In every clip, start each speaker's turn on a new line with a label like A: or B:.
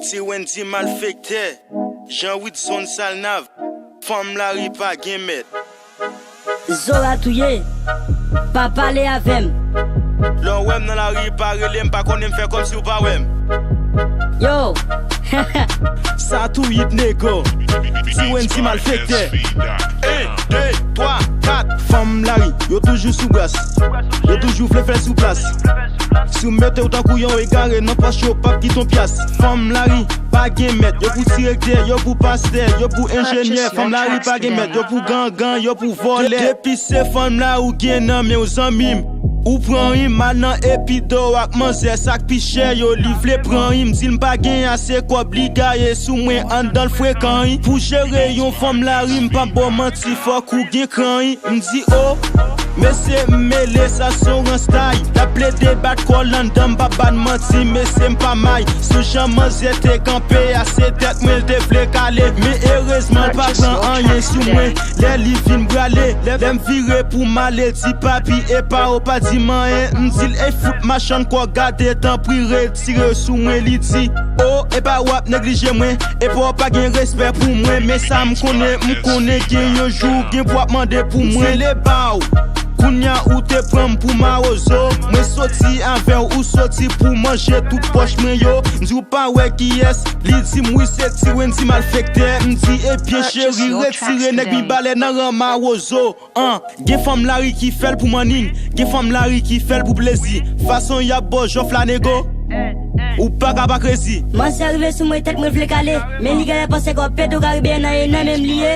A: Ti Wendy malfecté, Jean-Wilson Salnave, femme la ri pa gen met.
B: Zora touye, pa pale avem.
A: L'on wem nan la ri pa relem, pa konnen fè kom si ou pa wem.
B: Yo,
A: Sa tou yip nego, Ti Wendy malfecté. 1, 2, 3, 4. Femme la ri, yo toujou sou bras, yo toujou fle sou place. Si ou mette ou tan kouyon egare, nan pas chou pap ki ton pias. Femme la ri, pa gen met, yo pou directeur, yo pou pasteur, yo pou ingénieur. Femme la ri pa gen met, yo pou gangan, yo pou voler. Depi se femme la ou gen nan men ou zanmim. Ou pran him manan epido ak manze sak pi chè yo livle pran him. Zil mpa gen ase kwa bligaye sou mwen an dan fréquent him. Pou jere yon femme la ri mpa bon manti fok ou gen kran him. Mdi oh, mese mmele sa son an style. La ple debat kolan dan baban manti mese mpa may. Sou jan manze te kampe ase tek mwen te vle kale. Me erezman pa pran anye sou mwen. Le li vin brale, lem vire pou male ti papi e pa o pa di man m'dil e fout machan kwa gade tan pri retire sou mwen li di. Oh, e pa wap neglije mwen, e pa gen respect pou mwen. Mais sa m'kone gen yon jou gen wap mande pou mwen. Le baou, kounya ou te pran pou ma ozo. Mwen soti anven ou soti pou manje tout poche mwen yo. M'di ou pa we ki yes, li di mwi se Ti Wendy malfecté. M'di e bien chéri, retire nek mi bale nan ran ma ozo. Gen femme la ri ki fel pou maning, gen femme la ri ki fel pou plezi. Fason ya bo jof la nego, ou pa ka pa crazy.
B: man se arrive sou mwen tek mwen vle kale. Men li gare pense ko pedo garibé nan e nan mem liye.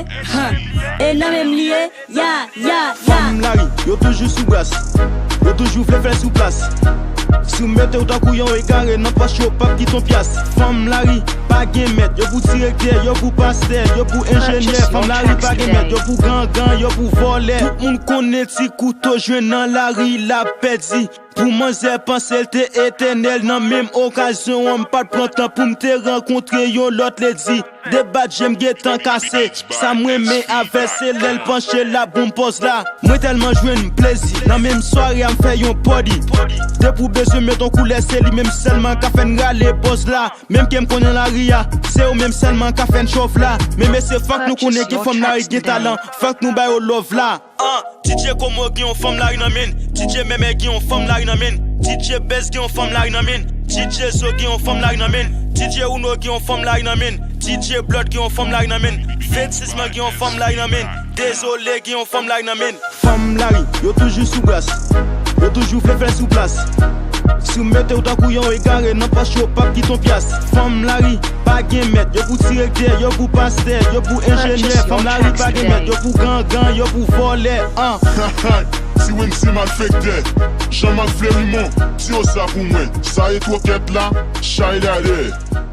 B: E nan mem liye, ya.
A: Femme la ri, yo toujou sou bras, yo toujou fle sou place. Si ou mette ou tan kouyon egare, nan pas chou pap ki ton pias. Femme la ri, pa gen met, yo pou directeur, yo pou pasteur, yo pou ingénieur. Femme la ri pa gen met, yo pou gangan, yo pou voler. Tout moun konne ti kouto jwen nan la ri la pedi. Pour manze pense te éternel nan même occasion. On pas de prend temps pour m'te rencontrer yon l'autre le dit. Débat j'aime getan cassé, ça mwen men avec c'est l'el penché la bon pose là. Moi tellement jouen plaisir, nan même soirée am fait yon body. De pour besoin met ton couleur c'est li même seulement ka fait rale boss là. Même qui me connaît la ria, c'est ou même seulement ka fait chauffe là. Mais c'est fuck nous connaît qui femme la ri gen talent, fuck nous bay au love là. DJ Komo gen yon femme la ri nan men, DJ Meme gen yon femme la ri nan men, DJ Bez gen yon femme la ri nan men, DJ Zo gen yon femme la ri nan men, DJ Uno gen yon femme la ri nan men, DJ Blood gen yon femme la ri nan men, Fetisman gen yon femme la ri nan men, Désolé gen yon femme la ri nan men. Femme la ri, yo toujou sou bras, yo toujou fle sou place. Si ou mette ou tan kouyon egare, nan pas chou pap ki ton pias. Femme la ri, pa gen met, yo pou directeur, yo pou pasteur, yo pou ingénieur. Femme la ri pa gen met, yo pou gangan, yo pou voler.
C: Ti Wendy malfecté, Jean-Marc Flérimont, ti o sa pou mwen. Sa e tou ket la, chay la de.